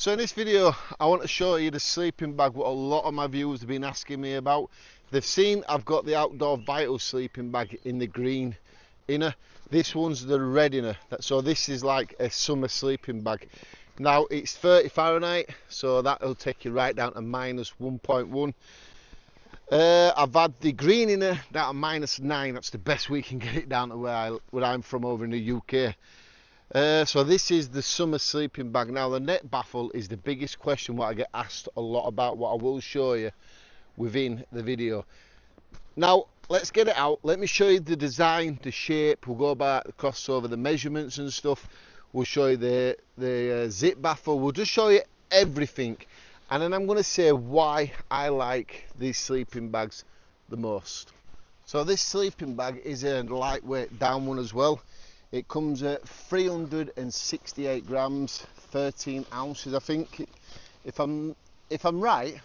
So in this video I want to show you the sleeping bag, what a lot of my viewers have been asking me about. They've seen I've got the OutdoorVitals sleeping bag in the green inner. This one's the red inner, so this is like a summer sleeping bag. Now it's 30 Fahrenheit, so that'll take you right down to minus 1.1. I've had the green inner down to -9. That's the best we can get it down to where I'm from over in the UK. So this is the summer sleeping bag. Now the neck baffle is the biggest question what I get asked a lot about, what I will show you within the video. Now let's get it out. Let me show you the design, the shape. We'll go back across over the measurements and stuff. We'll show you the zip baffle. We'll just show you everything, and then I'm going to say why I like these sleeping bags the most. So this sleeping bag is a lightweight down one as well. It comes at 368 grams, 13 ounces, I think. If I'm right,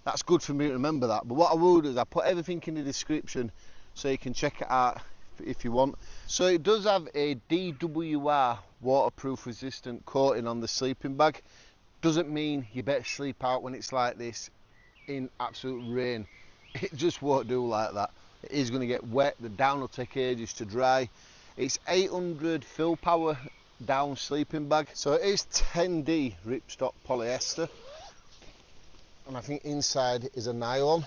that's good for me to remember that. But what I will do is I put everything in the description so you can check it out if you want. So it does have a DWR waterproof resistant coating on the sleeping bag. Doesn't mean you better sleep out when it's like this in absolute rain. It just won't do like that. It is going to get wet. The down will take ages to dry. It's 800 fill power down sleeping bag, so it is 10D ripstop polyester, and I think inside is a nylon.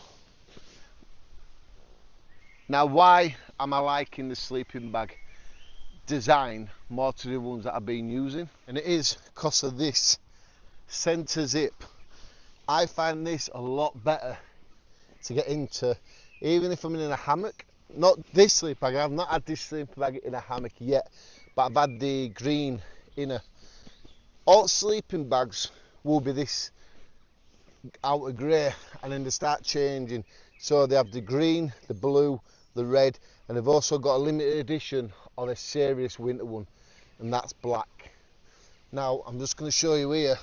Now why am I liking the sleeping bag design more to the ones that I've been using? And it is because of this center zip. I find this a lot better to get into, even if I'm in a hammock. Not this sleeping bag, I've not had this sleeping bag in a hammock yet, but I've had the green inner. All sleeping bags will be this outer grey, and then they start changing. So they have the green, the blue, the red, and they've also got a limited edition of a serious winter one, and that's black. Now I'm just going to show you here.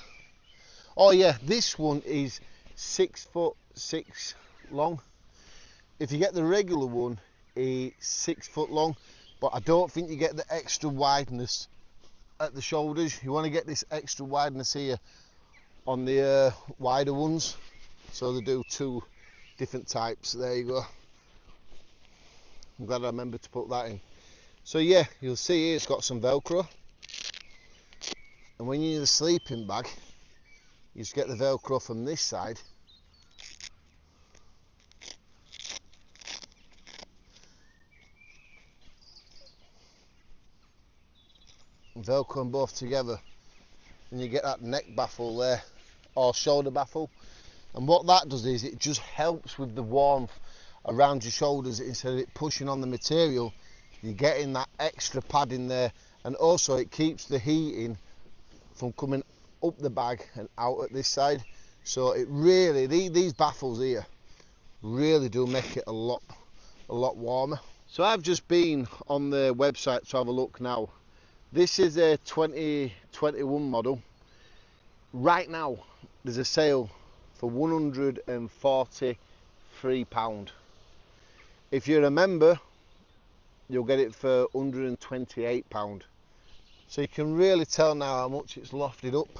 Oh yeah, this one is 6'6" long. If you get the regular one, it's 6 foot long, but I don't think you get the extra wideness at the shoulders. You want to get this extra wideness here on the wider ones, so they do two different types. There you go. I'm glad I remembered to put that in. So yeah, you'll see here it's got some Velcro, and when you're in the sleeping bag you just get the Velcro from this side. Velcro them both together, and you get that neck baffle there, or shoulder baffle. And what that does is it just helps with the warmth around your shoulders. Instead of it pushing on the material, you're getting that extra padding there, and also it keeps the heating from coming up the bag and out at this side. So it really, these baffles here really do make it a lot warmer. So I've just been on the website to have a look now. This is a 2021 model. Right now there's a sale for £143. If you're a member, you'll get it for £128. So you can really tell now how much it's lofted up,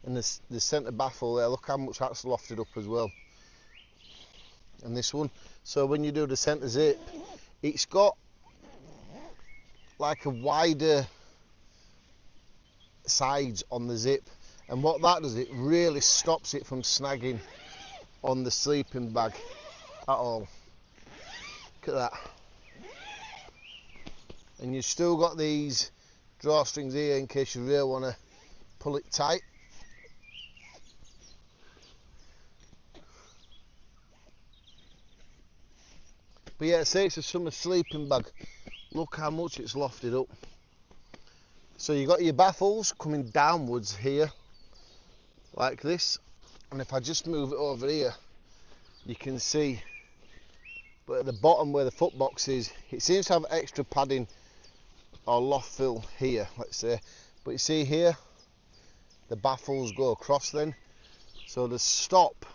and the centre baffle there, look how much that's lofted up as well. And this one, so when you do the centre zip, it's got like a wider sides on the zip, and what that does, it really stops it from snagging on the sleeping bag at all. Look at that. And you've still got these drawstrings here in case you really want to pull it tight. But yeah, say it's a summer sleeping bag. Look how much it's lofted up. So you've got your baffles coming downwards here, like this. And if I just move it over here, you can see, but at the bottom where the foot box is, it seems to have extra padding or loft fill here, let's say. But you see here, the baffles go across then. So they stop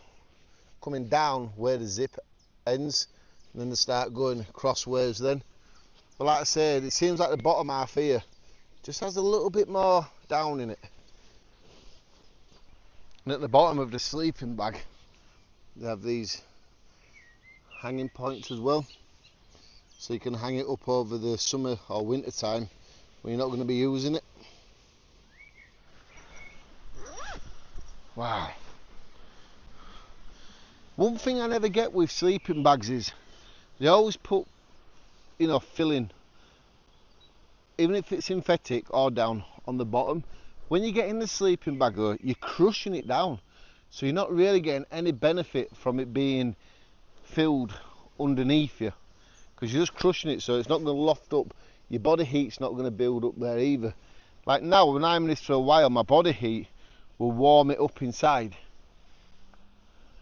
coming down where the zip ends, and then they start going crossways then. But like I said, it seems like the bottom half here just has a little bit more down in it. And at the bottom of the sleeping bag they have these hanging points as well, so you can hang it up over the summer or winter time when you're not going to be using it. Wow. One thing I never get with sleeping bags is they always put, you know, filling, even if it's synthetic or down, on the bottom. When you get in the sleeping bag though, you're crushing it down, so you're not really getting any benefit from it being filled underneath you, because you're just crushing it, so it's not going to loft up. Your body heat's not going to build up there either. Like now, when I'm in this for a while, my body heat will warm it up inside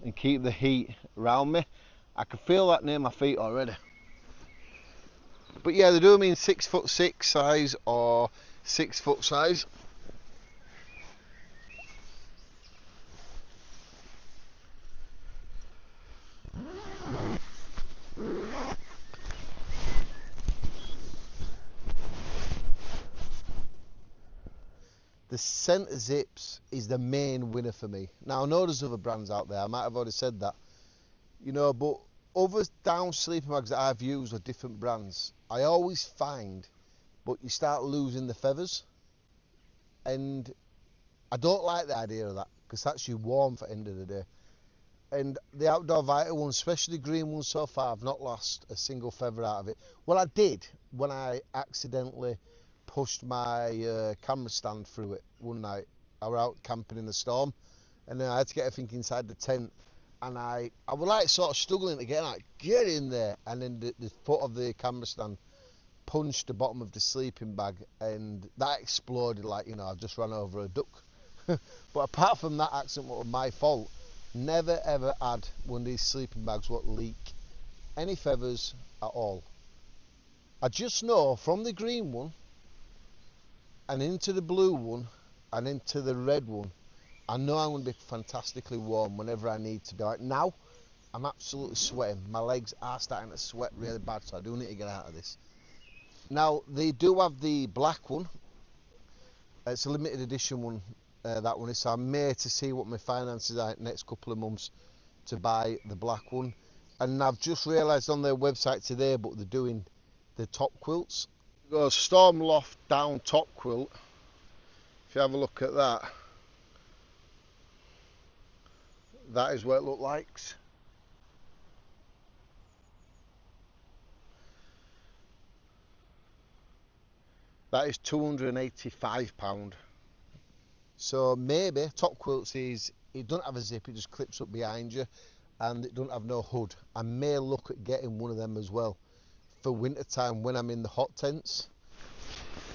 and keep the heat around me. I can feel that near my feet already. But yeah, they do mean 6'6" size or 6 foot size. The centre zips is the main winner for me. Now I know there's other brands out there, I might have already said that, you know, but other down sleeping bags that I've used are different brands. I always find, but you start losing the feathers, and I don't like the idea of that, because that's you warm for the end of the day. And the OutdoorVitals one, especially the green one so far, I've not lost a single feather out of it. Well, I did when I accidentally pushed my camera stand through it one night. I was out camping in the storm, and then I had to get everything inside the tent, and I was like sort of struggling to get in there, and then the foot of the camera stand punched the bottom of the sleeping bag, and that exploded like, you know, I've just run over a duck. But apart from that accident, what was my fault, never ever had one of these sleeping bags what leak any feathers at all. I just know from the green one and into the blue one and into the red one, I know I'm going to be fantastically warm whenever I need to be. Like now, I'm absolutely sweating. My legs are starting to sweat really bad, so I do need to get out of this. Now, they do have the black one. It's a limited edition one, that one is, so I'm made to see what my finances are next couple of months to buy the black one. And I've just realised on their website today, but they're doing the top quilts. Go Storm Loft down top quilt. If you have a look at that, that is what it looks like. That is £285. So maybe top quilts is, it doesn't have a zip, it just clips up behind you, and it doesn't have no hood. I may look at getting one of them as well for winter time when I'm in the hot tents.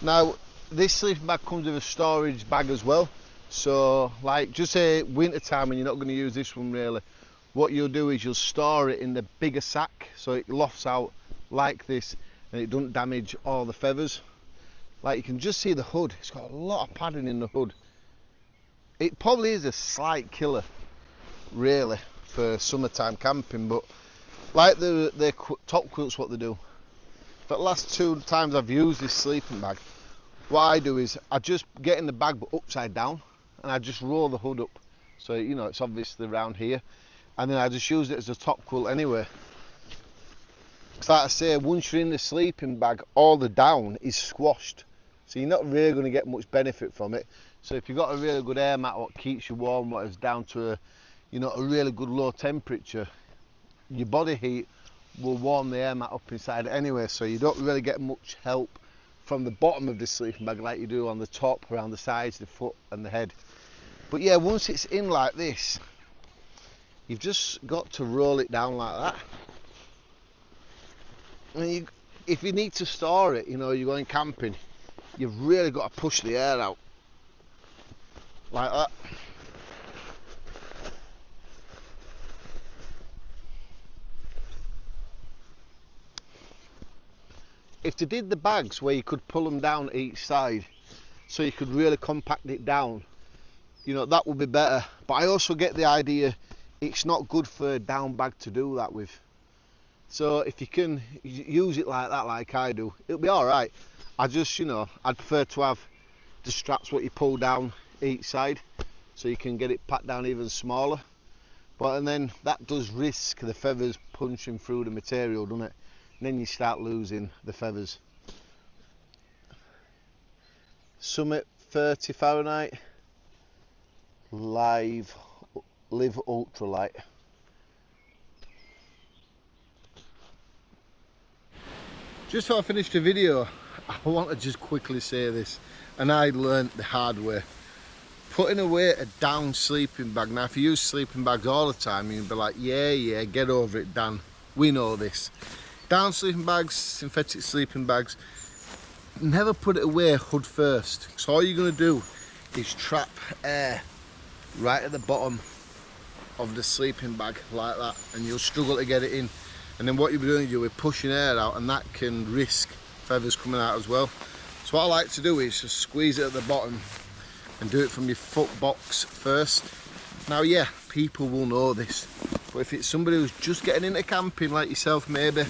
Now this sleeping bag comes with a storage bag as well, so like just say winter time and you're not going to use this one really, what you'll do is you'll store it in the bigger sack so it lofts out like this and it doesn't damage all the feathers. Like you can just see the hood, it's got a lot of padding in the hood. It probably is a slight killer really for summertime camping, but like the top quilts, what they do, the last 2 times I've used this sleeping bag, what I do is I just get in the bag but upside down, and I just roll the hood up so you know it's obviously around here, and then I just use it as a top quilt anyway. It's like I say, once you're in the sleeping bag, all the down is squashed, so you're not really going to get much benefit from it. So if you've got a really good air mat what keeps you warm, what is down to a, you know, a really good low temperature, your body heat will warm the air mat up inside it anyway, so you don't really get much help from the bottom of the sleeping bag like you do on the top, around the sides, the foot and the head. But yeah, once it's in like this, you've just got to roll it down like that. And if you need to store it, you know, you're going camping, you've really got to push the air out like that. If they did the bags where you could pull them down each side so you could really compact it down, you know, that would be better. But I also get the idea it's not good for a down bag to do that with. So if you can use it like that, like I do, it'll be alright. I just, you know, I'd prefer to have the straps what you pull down each side so you can get it packed down even smaller. But and then that does risk the feathers punching through the material, doesn't it? And then you start losing the feathers. Summit 30 Fahrenheit, live ultralight. Just before I finish the video, I want to just quickly say this, and I learned the hard way. Putting away a down sleeping bag. Now if you use sleeping bags all the time, you'll be like, yeah, get over it, Dan. We know this. Down sleeping bags, synthetic sleeping bags, never put it away hood first. So all you're going to do is trap air right at the bottom of the sleeping bag like that, and you'll struggle to get it in. And then what you'll be doing, you'll be pushing air out, and that can risk feathers coming out as well. So what I like to do is just squeeze it at the bottom and do it from your foot box first. Now yeah, people will know this, but if it's somebody who's just getting into camping like yourself maybe,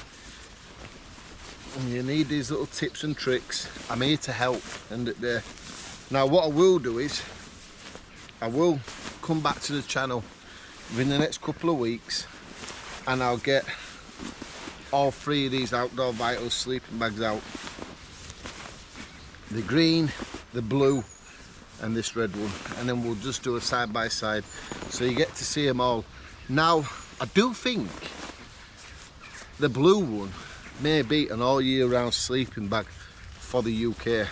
and you need these little tips and tricks, I'm here to help. And now what I will do is, I will come back to the channel within the next couple of weeks, and I'll get all 3 of these OutdoorVitals sleeping bags out. The green, the blue, and this red one, and then we'll just do a side by side so you get to see them all. Now I do think the blue one may be an all year round sleeping bag for the UK.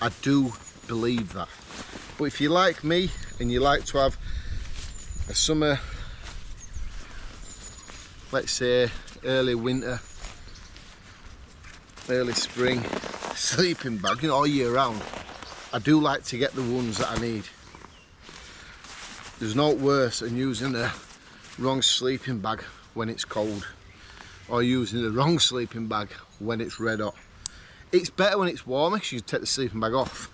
I do believe that. But if you're like me and you like to have a summer, let's say early winter, early spring sleeping bag, you know, all year round, I do like to get the ones that I need. There's no worse than using the wrong sleeping bag when it's cold, or using the wrong sleeping bag when it's red hot. It's better when it's warmer because you take the sleeping bag off.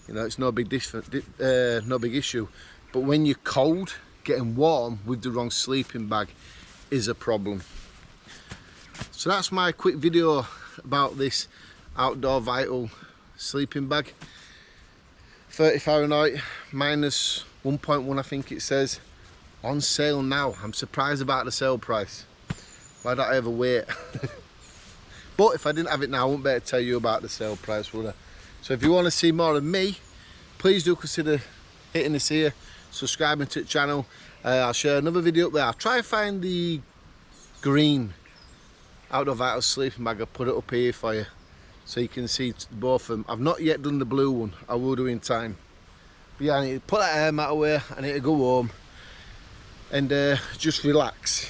You know, it's no big issue. But when you're cold, getting warm with the wrong sleeping bag is a problem. So that's my quick video about this OutdoorVitals sleeping bag. 30 Fahrenheit, minus 1.1 I think it says. On sale now. I'm surprised about the sale price. Why don't I ever wait? But if I didn't have it now, I wouldn't be able to tell you about the sale price, would I? So if you want to see more of me, please do consider hitting this here, subscribing to the channel. I'll share another video up there. I'll try and find the green OutdoorVitals sleeping bag. I'll put it up here for you so you can see both of them. I've not yet done the blue one. I will do in time. But yeah, I need to put that air mat away. I need to go home and just relax,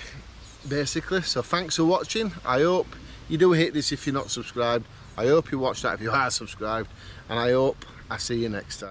basically. So thanks for watching. I hope you do hit this if you're not subscribed. I hope you watch that if you are subscribed, and I hope I see you next time.